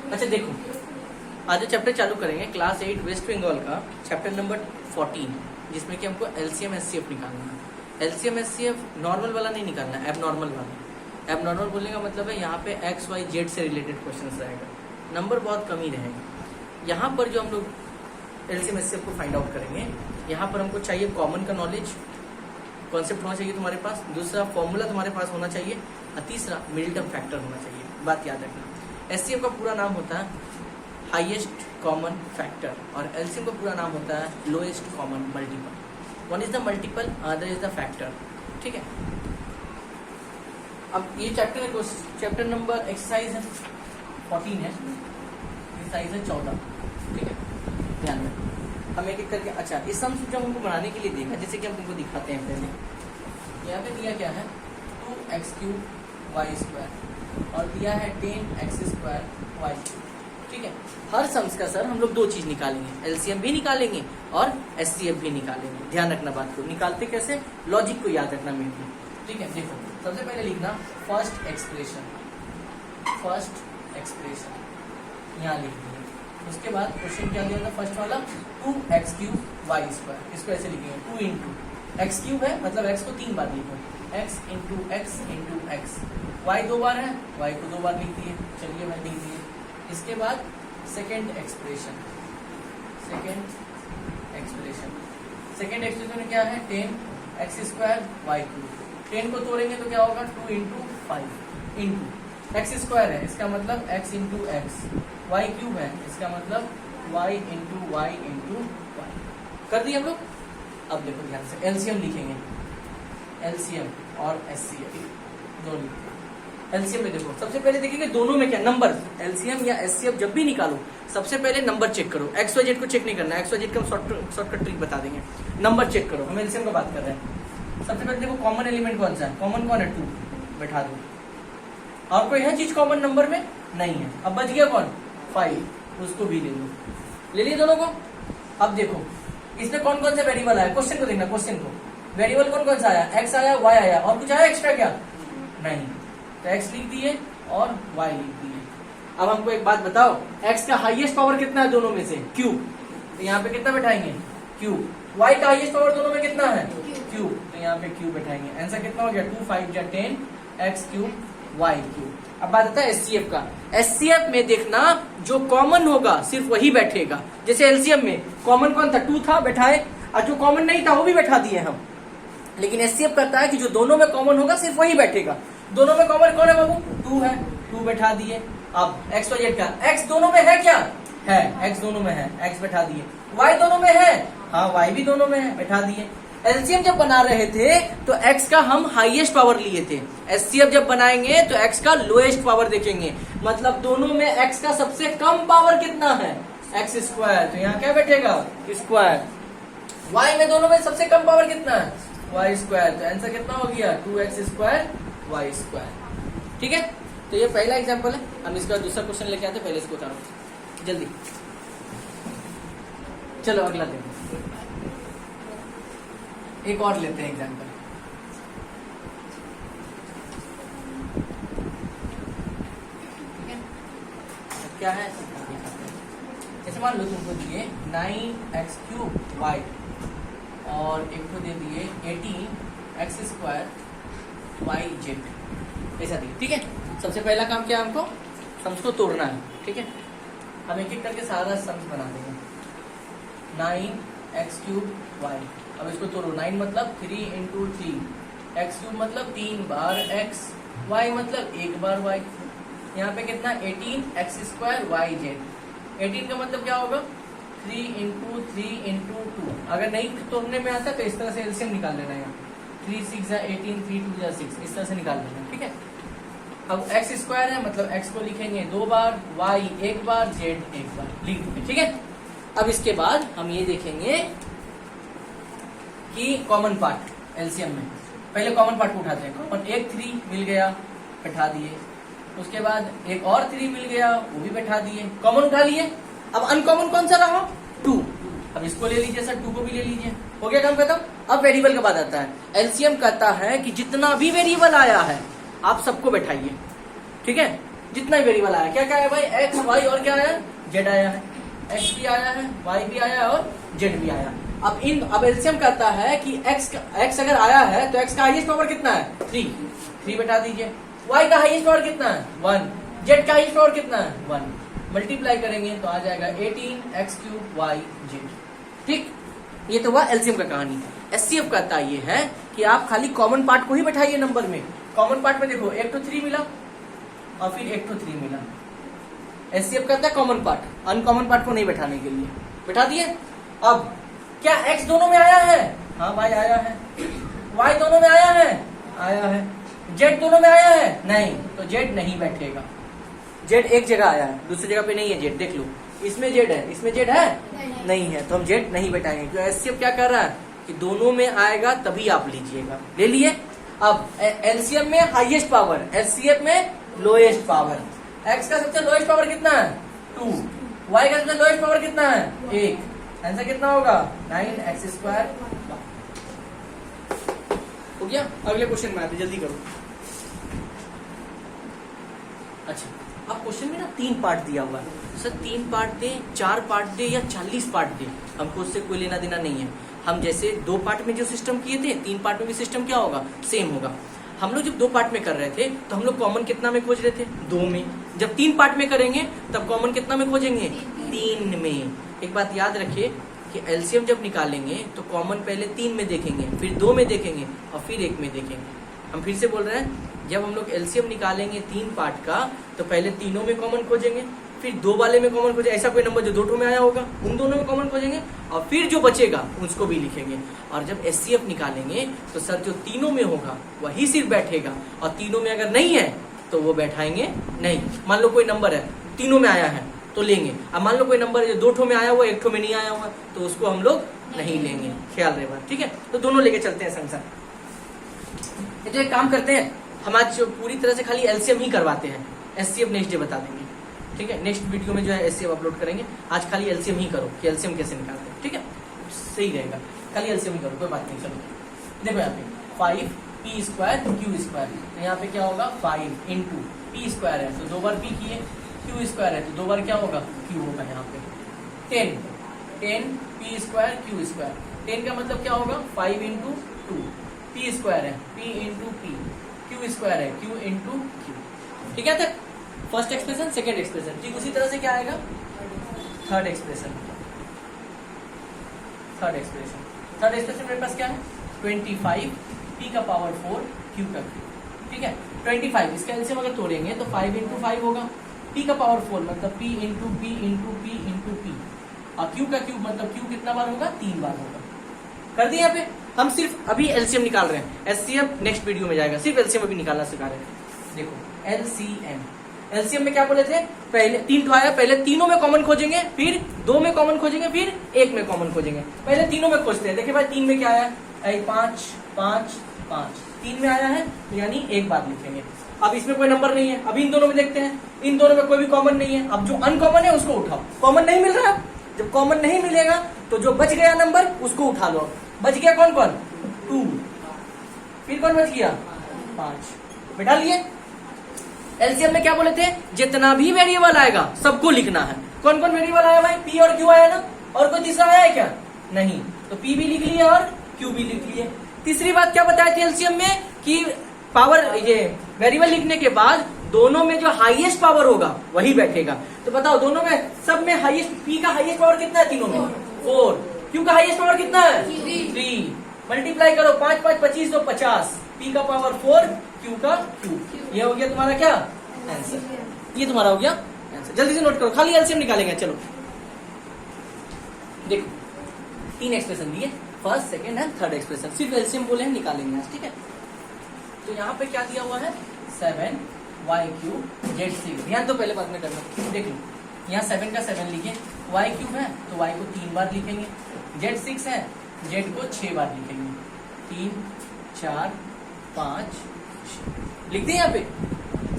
अच्छा देखो, आज जो चैप्टर चालू करेंगे क्लास 8 वेस्ट बंगाल का चैप्टर नंबर 14, जिसमें कि हमको एलसीएम एचसीएफ निकालना है। एलसीएम एचसीएफ नॉर्मल वाला नहीं निकालना है, एबनॉर्मल वाला। एबनॉर्मल बोलने का मतलब है यहाँ पे एक्स वाई जेड से रिलेटेड क्वेश्चन रहेगा, नंबर बहुत कम ही रहेगा। यहाँ पर जो हम लोग एलसीएम एचसीएफ को फाइंड आउट करेंगे, यहाँ पर हमको चाहिए कॉमन का नॉलेज, कॉन्सेप्ट होना चाहिए तुम्हारे पास, दूसरा फॉर्मूला तुम्हारे पास होना चाहिए, और तीसरा मिडिल टर्म फैक्टर होना चाहिए। बात याद रखना, एचसीएफ का पूरा नाम होता है हाईएस्ट कॉमन फैक्टर और एलसीएम का पूरा नाम होता है lowest common multiple. One is the multiple, other is the factor. ठीक है, अब ये चैप्टर नंबर एक्सरसाइज है 14 है, एक्सरसाइज है 14। ठीक है, ध्यान में हम एक एक करके। अच्छा, इस सम जब हमको बनाने के लिए देखा, जैसे कि हम तुमको दिखाते हैं पहले, यहाँ पे दिया क्या है 2x³ y² और दिया है 10x² y³। ठीक है, हर सम्स का सर हम लोग दो चीज निकालेंगे, एलसीएम भी निकालेंगे और एचसीएफ भी निकालेंगे। ध्यान रखना बात को, निकालते कैसे, लॉजिक को याद रखना मेनली। ठीक है, देखो सबसे पहले लिखना फर्स्ट एक्सप्रेशन यहाँ लिख दिया। उसके बाद क्वेश्चन क्या दिया था फर्स्ट वाला 2x³ y², इसको ऐसे लिखेंगे 2 इंटू x³ है, मतलब x को 3 बार लिखो, x इंटू x, y 2 बार है, y को 2 बार लिख दिए। चलिए मैं लिख दिए। इसके बाद सेकेंड एक्सप्रेशन में क्या है 10x² y³। 10 को तोड़ेंगे तो क्या होगा 2 इंटू 5 इंटू x² है, इसका मतलब x इंटू x, y³ है, इसका मतलब y into y into y। कर दिए हम लोग। अब देखो ध्यान से एलसीएम लिखेंगे, एलसीएम और एचसीएफ दोनों। एलसीएम में देखो सबसे पहले देखेंगे दोनों में क्या नंबर, एलसीएम या एचसीएफ जब भी निकालो सबसे पहले नंबर चेक करो। एक्स वाई जेड को चेक नहीं करना है, एक्स वाई जेड का शॉर्टकट ट्रिक बता देंगे, नंबर चेक करो। हम एलसीएम का बात कर रहे हैं। सबसे पहले देखो कॉमन एलिमेंट कौन सा है, कॉमन कौन है 2, बैठा दो। और कोई है चीज कॉमन नंबर में नहीं है। अब बच गया कौन 5, उसको भी ले लो, ले लिए दोनों को। अब देखो इसमें कौन कौन सा वेरिएबल आया, क्वेश्चन को देखना, क्वेश्चन को वेरिएबल कौन कौन सा आया, एक्स आया, वाई आया, और कुछ आया एक्स्ट्रा क्या नहीं, तो x लिख दिए और y लिख दिए। अब हमको एक बात बताओ, x का हाईएस्ट पावर कितना है दोनों में से, q, तो यहाँ पे कितना बैठाएंगे q। y का हाईएस्ट पावर दोनों में कितना है q, तो यहाँ पे q बैठाएंगे। आंसर कितना हो गया 2 5 10 x³ y³। अब बात आता है एचसीएफ का। एचसीएफ में देखना जो कॉमन होगा सिर्फ वही बैठेगा। जैसे एलसीएम में कॉमन कौन था 2 था, बैठाए, और जो कॉमन नहीं था वो भी बैठा दिए हम। लेकिन एचसीएफ करता है कि जो दोनों में कॉमन होगा सिर्फ वही बैठेगा। दोनों में कॉमन कौन है बाबू 2 है, 2 बैठा दिए। अब एक्स वाई जेड का x दोनों में है क्या है, x दोनों में है, x बैठा दिए। y दोनों में है, हाँ y भी दोनों में है, बैठा दिए। एलसीएम जब बना रहे थे तो x का हम हाईएस्ट पावर लिए थे, एचसीएफ जब बनाएंगे तो x का लोएस्ट पावर देखेंगे। मतलब दोनों में x का सबसे कम पावर कितना है x², तो यहाँ क्या बैठेगा स्क्वायर। y में दोनों में सबसे कम पावर कितना है y², तो आंसर कितना हो गया 2x² y²। ठीक है, तो ये पहला एग्जांपल है। हम इसका दूसरा क्वेश्चन लेके आते, पहले इसको उतारो जल्दी। चलो अगला देखो, एक और लेते हैं एग्जांपल। ठीक है, क्या है जैसे मान लो तुमको दिए 9x³ y और एक को दे दिए 18x² y/z, ऐसा दिए। ठीक है, सबसे पहला काम क्या है, हमको सम्स को तोड़ना है। ठीक है, हम एक एक करके सारा सम्स बना देंगे। 9x³ y, अब इसको तोड़ो। 9 मतलब 3 इंटू 3, x³ मतलब 3 बार x, y मतलब 1 बार y। यहाँ पे कितना 18x² y/z। 18 का मतलब क्या होगा 3 इंटू 3 इंटू 2। अगर नहीं तोड़ने में आता तो इस तरह से एलसीएम निकाल लेना है। 3 6 18, 3 2 6, इस तरह से निकाल लेना। ठीक है, अब x² है मतलब x को लिखेंगे 2 बार, y 1 बार, z 1 बार लिख देंगे। ठीक है, अब इसके बाद हम ये देखेंगे कि कॉमन पार्ट एलसीएम में। पहले कॉमन पार्ट को उठाते हैं। कॉमन एक 3 मिल गया, बैठा दिए। उसके बाद एक और 3 मिल गया, वो भी बैठा दिए। कॉमन उठा लिए। अब अनकॉमन कौन सा रहा 2, अब इसको ले लीजिए सर, 2 को भी ले लीजिए। हो गया काम खत्म। अब वेरिएबल का बाद आता है। एलसीएम कहता है कि जितना भी वेरिएबल आया है आप सबको बैठाइए। ठीक है, जितना भी वेरिएबल आया, क्या क्या है भाई, एक्स वाई और क्या आया, जेड आया है, एक्स भी आया है, वाई भी आया है और जेड भी आया। अब एलसीएम कहता है कि एक्स अगर आया है तो एक्स का हाईएस्ट पावर कितना है, 3 बैठा दीजिए। वाई का हाईएस्ट पावर कितना है, 1। जेड का हाईएस्ट पावर कितना है, 1। मल्टीप्लाई करेंगे तो आ जाएगा 18x³ वाई जेड। ठीक, ये तो हुआ एलसीएम का कहानी। एचसीएफ कहता ये है कि आप खाली कॉमन पार्ट को ही बैठाइए नंबर में। कॉमन पार्ट में देखो 1 to 3 मिला और फिर 1 to 3 मिला। एचसीएफ कहता है कॉमन पार्ट, अनकॉमन पार्ट को नहीं बैठाने के लिए। बैठा दिए। अब क्या एक्स दोनों में आया है, हाँ भाई आया है। वाई दोनों में आया है, आया है। जेड दोनों में आया है, नहीं, तो जेड नहीं बैठेगा। जेड एक जगह आया है, दूसरी जगह पे नहीं है जेड, देख लो। इसमें जेड है, इसमें जेड है, नहीं है, तो हम जेड नहीं बैठाएंगे। क्योंकि एचसीएफ क्या कर रहा है कि दोनों में आएगा तभी आप लीजिएगा। ले लिए। अब एलसीएम में हाईएस्ट पावर, एचसीएफ में लोएस्ट पावर। एक्स का सबसे लोएस्ट पावर कितना है, 2। वाई का सबसे लोएस्ट पावर कितना है, 1। आंसर कितना होगा, 9x²। हो गया। अगले क्वेश्चन में आते, जल्दी करो। अच्छा, अब क्वेश्चन में ना 3 पार्ट दिया हुआ है। सर 3 पार्ट दे, 4 पार्ट दे या 40 पार्ट दे, हमको उससे कोई लेना देना नहीं है। हम जैसे 2 पार्ट में जो सिस्टम किए थे, 3 पार्ट में भी सिस्टम क्या होगा, सेम होगा। हम लोग जब 2 पार्ट में कर रहे थे तो हम लोग कॉमन कितना में खोज रहे थे, 2 में। जब 3 पार्ट में करेंगे तब कॉमन कितना में खोजेंगे, 3 में। एक बात याद रखिए कि एलसीएम जब निकालेंगे तो कॉमन पहले 3 में देखेंगे, फिर 2 में देखेंगे और फिर 1 में देखेंगे। हम फिर से बोल रहे हैं, जब हम लोग एलसीएम निकालेंगे 3 पार्ट का तो पहले तीनों में कॉमन खोजेंगे, फिर 2 वाले में कॉमन खोजेंगे। ऐसा कोई नंबर जो 2 में आया होगा उन दोनों में कॉमन खोजेंगे और फिर जो बचेगा उसको भी लिखेंगे। और जब एचसीएफ निकालेंगे तो सर जो तीनों में होगा वही सिर्फ बैठेगा, और तीनों में अगर नहीं है तो वो बैठाएंगे नहीं। मान लो कोई नंबर है तीनों में आया है तो लेंगे। अब मान लो कोई नंबर है जो 2 में आया हुआ, 1 में नहीं आया हुआ, तो उसको हम लोग नहीं लेंगे। ख्याल रहे बात, ठीक है। तो दोनों लेके चलते हैं संग संग। तो एक काम करते हैं, हम आज पूरी तरह से खाली एलसीएम ही करवाते हैं, एचसीएफ नेक्स्ट डे बता देंगे, ठीक है। नेक्स्ट वीडियो में जो है एचसीएफ अपलोड करेंगे। आज खाली एलसीएम ही करो कि एलसीएम कैसे निकालते हैं, ठीक है, सही रहेगा। खाली एलसीएम ही करो, कोई बात नहीं। चलो देखो यहाँ पे 5p² q², तो यहाँ पे क्या होगा 5 इंटू p² है तो 2 बार p किए, q² है तो 2 बार क्या होगा q होगा। यहाँ पे 10p² q², 10 का मतलब क्या होगा 5 इंटू 2, p² है p इंटू p, q² है q इंटू q, ठीक है। तक फर्स्ट एक्सप्रेशन, सेकेंड एक्सप्रेशन। ठीक उसी तरह से क्या आएगा, थर्ड एक्सप्रेशन। थर्ड एक्सप्रेशन मेरे पास क्या है 25 p का पावर 4 q का q, ठीक है। 25 इसका एलसीएम अगर तोड़ेंगे तो 5 इंटू 5 होगा, p का पावर 4 मतलब p into p into p into p, और q का क्यूब मतलब q कितना बार होगा, 3 बार होगा। कर दिए। यहाँ पे हम सिर्फ अभी एलसीएम निकाल रहे हैं, एचसीएफ नेक्स्ट वीडियो में जाएगा। सिर्फ एलसीएम अभी निकालना सिखा रहे हैं। देखो एलसीएम में क्या बोले थे, पहले 3 तो आया, पहले तीनों में कॉमन खोजेंगे, फिर 2 में कॉमन खोजेंगे, फिर 1 में कॉमन खोजेंगे। पहले तीनों में खोजते हैं। देखिए भाई 3 में क्या आया, 5 5 5, 3 में आया है तो यानी 1 बार लिखेंगे। अब इसमें कोई नंबर नहीं है, अभी इन दोनों में देखते हैं, इन दोनों में कोई भी कॉमन नहीं है। अब जो अनकॉमन है उसको उठाओ, कॉमन नहीं मिल रहा। जब कॉमन नहीं मिलेगा तो जो बच गया नंबर उसको उठा लो। बच गया कौन कौन, 2, फिर कौन बच गया 5, बैठा लिए। एलसीएम में क्या बोले थे, जितना भी वेरिएबल आएगा सबको लिखना है। कौन कौन वेरिएबल आया भाई, पी और क्यू आया ना, और कोई तीसरा आया है क्या, नहीं, तो पी भी लिख लिए और क्यू भी लिख लिए। तीसरी बात क्या बताए थे एलसीएम में कि पावर, ये वेरिएबल लिखने के बाद दोनों में जो हाईएस्ट पावर होगा वही बैठेगा। तो बताओ दोनों में, सब में हाईएस्ट, पी का हाईएस्ट पावर कितना है, तीनों में 4, क्यू का हाईएस्ट पावर कितना है 3। मल्टीप्लाई करो, 5 5 25 तो 50, पी का पावर 4, क्यू का क्यू। ये हो गया तुम्हारा क्या आंसर, ये तुम्हारा हो गया आंसर। जल्दी से नोट करो, खाली एलसीएम निकालेंगे। चलो देखो 3 एक्सप्रेशन दिए, first second and third expression, सिर्फ एलसीएम बोले हैं, निकालेंगे आज, ठीक है। तो यहाँ पे क्या दिया हुआ है 7y³ z6। ध्यान तो पहले बाद में करना, देख लो यहाँ 7 का 7 लिखे, y³ है तो y को 3 बार लिखेंगे, z6 है z को 6 बार लिखेंगे, 3 4 5 लिख दिए। यहाँ पे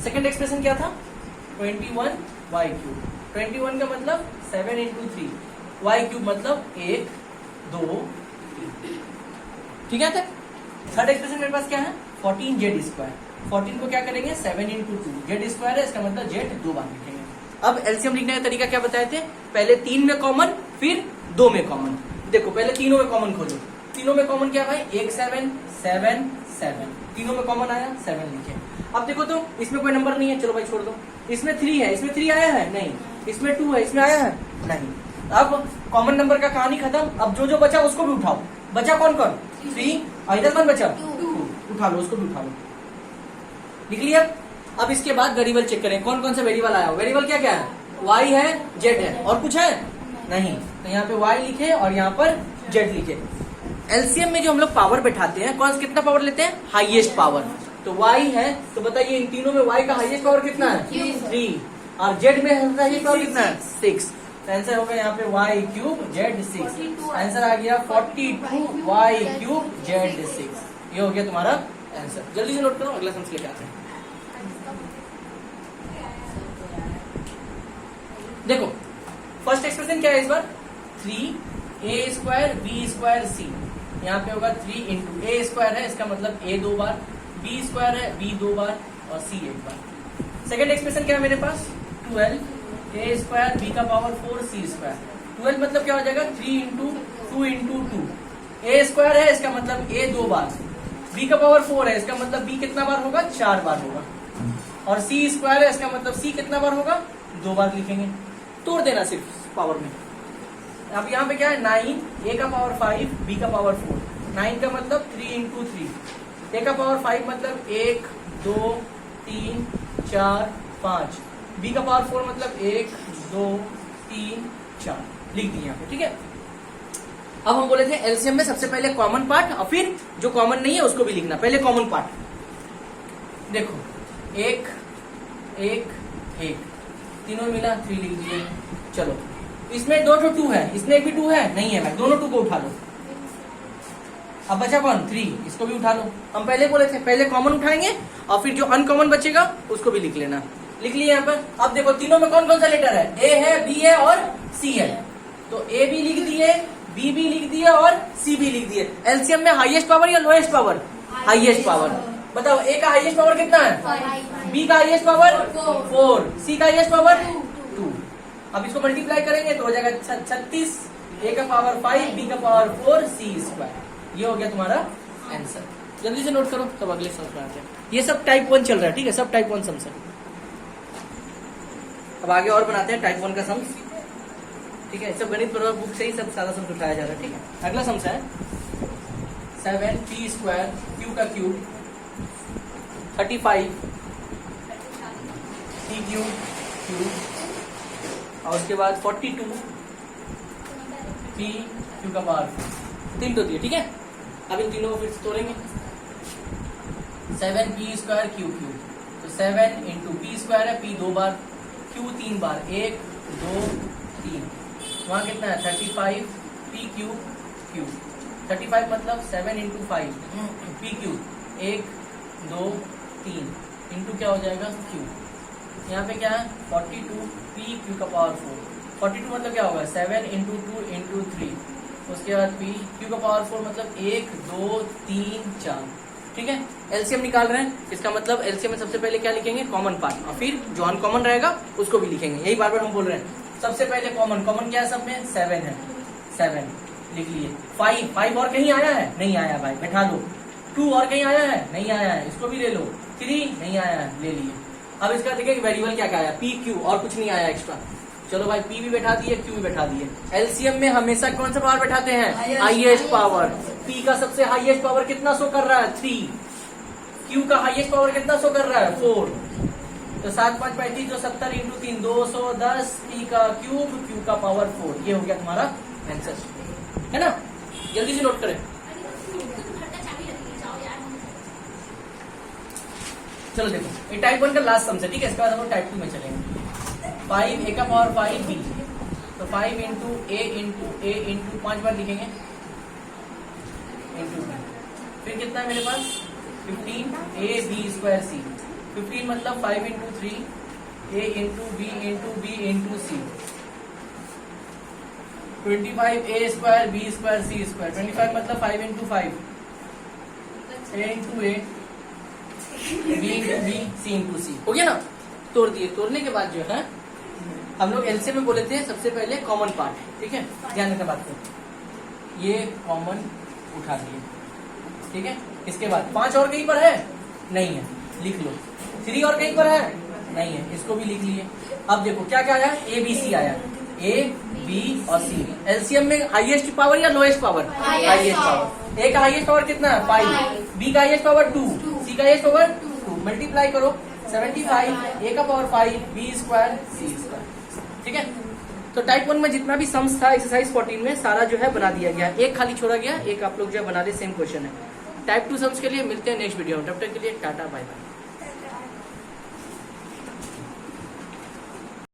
सेकंड एक्सप्रेशन क्या था 21y³, 21 का मतलब 7 इंटू 3, y³ मतलब 1 2 3, ठीक है। थर्ड एक्सप्रेशन मेरे पास क्या है 14z², 14 को क्या करेंगे 7 इंटू 2, जेड स्क्वायर है इसका मतलब जेड 2 बार लिखेंगे। अब एलसीएम लिखने का तरीका क्या बताए थे, पहले 3 में कॉमन फिर 2 में कॉमन। देखो पहले तीनों में कॉमन खोलो, तीनों में कॉमन क्या भाई, एक 7 7 7, तीनों में कॉमन आया 7 लिखे। अब देखो तो इसमें कोई नंबर नहीं है, चलो भाई छोड़ दो। इसमें 3 है, इसमें 3 आया है नहीं, इसमें 2 है, इसमें आया है नहीं। अब कॉमन नंबर का कहानी खत्म। अब जो जो बचा उसको भी उठाओ। बचा कौन कौन, 3, और इधर कौन बचा 2, उठा लो उसको भी उठा लो, लिख लिया। अब इसके बाद वेरिएबल चेक करें कौन कौन सा वेरिएबल आया। वेरिएबल क्या क्या है, y है z है, और कुछ है नहीं, तो यहाँ पे y लिखे और यहाँ पर z लिखे। एलसीएम में जो हम लोग पावर बैठाते हैं, कौन कितना पावर लेते हैं, हाईएस्ट पावर। तो y है, तो बताइए इन तीनों में y का हाईएस्ट पावर कितना है 3, और z में हाईएस्ट पावर कितना है 6। तो आंसर होगा यहाँ पे y क्यूब z 6। आंसर आ गया 42 y क्यूब z 6। ये हो गया तुम्हारा आंसर। जल्दी से नोट करो, अगला सम लेके आते हैं। देखो फर्स्ट एक्सप्रेशन क्या है इस बार, 3a square b square c। यहाँ पे होगा 3 इंटू ए स्क्वायर है इसका मतलब a 2 बार, b स्क्वायर है b 2 बार और c 1 बार। सेकेंड एक्सप्रेशन क्या है मेरे पास, 12 a स्क्वायर b का पावर 4 c स्क्वायर। 12 मतलब क्या हो जाएगा 3 इंटू 2 इंटू 2, a स्क्वायर है इसका मतलब a 2 बार, b का पावर 4 है इसका मतलब b कितना बार होगा 4 बार होगा, और c स्क्वायर है इसका मतलब c कितना बार होगा 2 बार लिखेंगे। तोड़ देना सिर्फ पावर में। अब यहाँ पे क्या है 9, a का पावर 5 b का पावर 4, 9 का मतलब 3 इंटू 3, a का पावर 5 मतलब 1 2 3 4 5, b का पावर 4 मतलब 1 2 3 4 लिख दिए यहाँ पे, ठीक है। अब हम बोले थे एलसीएम में सबसे पहले कॉमन पार्ट और फिर जो कॉमन नहीं है उसको भी लिखना। पहले कॉमन पार्ट देखो, 1 1 1, तीनों मिला 3 लिख दिए। चलो इसमें 2 2 है, इसमें एक भी 2 है नहीं है, मैं दोनों 2 को उठा लो। अब बचा कौन 3, इसको भी उठा लो। हम पहले बोले थे पहले कॉमन उठाएंगे और फिर जो अनकॉमन बचेगा उसको भी लिख लेना। लिख लिया यहाँ पर। अब देखो तीनों में कौन कौन सा लेटर है, ए है बी है और सी है, तो ए भी लिख दिए बी भी लिख दिए और सी भी लिख दिए। एलसीएम में हाईएस्ट पावर या लोएस्ट पावर, हाईएस्ट पावर। बताओ ए का हाईएस्ट पावर कितना है, बी का हाईएस्ट पावर 4, सी का हाईएस्ट पावर 2। अब इसको मल्टीप्लाई करेंगे तो हो जाएगा 36, ए का पावर 5 बी का पावर 4 सी स्क्वायर। ये हो गया तुम्हारा आंसर। जल्दी से नोट करो तब अगले सम पे आते हैं। ये सब टाइप 1 चल रहा है, ठीक है, सब टाइप 1 सम। अब आगे और बनाते हैं टाइप 1 का सम, ठीक है। सब गणित प्रभाव बुक से ही सब सारा सम उठाया जा रहा है, ठीक है। अगला सम है 7p स्क्वायर q का क्यूब 35 p क्यूब और उसके बाद 42 p q का पावर 3 तो दिए, ठीक है। अब इन तीनों को फिर से तोड़ेंगे। 7p स्क्वायर q क्यूब, तो 7 इंटू p स्क्वायर है, p 2 बार, q 3 बार, 1 2 3, वहां कितना है 35 p क्यूब 35 मतलब 7 इंटू 5 p क्यूब 1 2 3 इंटू क्या हो जाएगा q। यहाँ पे क्या है 42 p q का पावर 4, 42 मतलब क्या होगा 7 इंटू 2 इंटू 3, उसके बाद p q का पावर 4 मतलब 1 2 3 4, ठीक है। एलसीएम निकाल रहे हैं, इसका मतलब एलसीएम में सबसे पहले क्या लिखेंगे कॉमन पार्ट और फिर जो अनकॉमन रहेगा उसको भी लिखेंगे। यही बार बार हम बोल रहे हैं। सबसे पहले कॉमन क्या है सब में 7 है, 7 लिख लिए। 5 और कहीं आया है नहीं आया भाई, बैठा लो। 2 और कहीं आया है नहीं आया है, इसको भी ले लो। 3 नहीं आया है, ले लिए। अब इसका देखिए वेरिएबल क्या क्या आया, पी क्यू, और कुछ नहीं आया एक्स्ट्रा। चलो भाई पी भी बैठा दिए क्यू भी बैठा दिए। एलसीएम में हमेशा कौन सा पावर बैठाते हैं, हाईएस्ट पावर। पी का सबसे हाईएस्ट पावर कितना शो कर रहा है 3, क्यू का हाईएस्ट पावर कितना शो कर रहा है 4, तो 7 5 35 तो 70 इंटू 3 210 पी का क्यूब क्यू का पावर 4। ये हो गया तुम्हारा आंसर, है ना। जल्दी से नोट करें। चलो देखो ये टाइप 1 का लास्ट सम है, ठीक है। इसके बाद हम लोग टाइप 2 में चलेंगे। 5 a का पावर 5 b, तो 5 इंटू a इंटू 5 बार लिखेंगे इंटू b, फिर कितना है मेरे पास 15 a b स्क्वायर c, 15 मतलब 5 into 3 a into b into c, 25 a square b square c square, 25 मतलब 5 into 5 a into a b into b, c into c, हो गया ना। तोड़ दिए, तोड़ने के बाद जो है हम लोग एलसीएम में बोले थे सबसे पहले कॉमन पार्ट, ठीक है, ध्यान रखना बात को, ये कॉमन उठा दिए, ठीक है। इसके बाद 5 और कहीं पर है, नहीं है, लिख लो। 3 और कहीं पर है, नहीं है, इसको भी लिख लिए। अब देखो क्या क्या आया, ए बी सी आया, ए बी और सी। एलसीएम में हाईएस्ट पावर या लोएस्ट पावर, हाईएस्ट पावर। ए का हाईएस्ट पावर कितना है 5, बी का हाईएस्ट पावर 2, सी का हाईएस्ट पावर 2, मल्टीप्लाई करो 75, ए का पावर 5, बी स्क्वायर सी स्क्वायर, ठीक है। तो टाइप 1 में जितना भी सम्स था एक्सरसाइज 14 में सारा जो है बना दिया गया, एक खाली छोड़ा गया, एक आप लोग जो है बना दे, सेम क्वेश्चन है। टाइप 2 सम्स के लिए मिलते हैं नेक्स्ट वीडियो में, तब तक के लिए टाटा बाय बाय।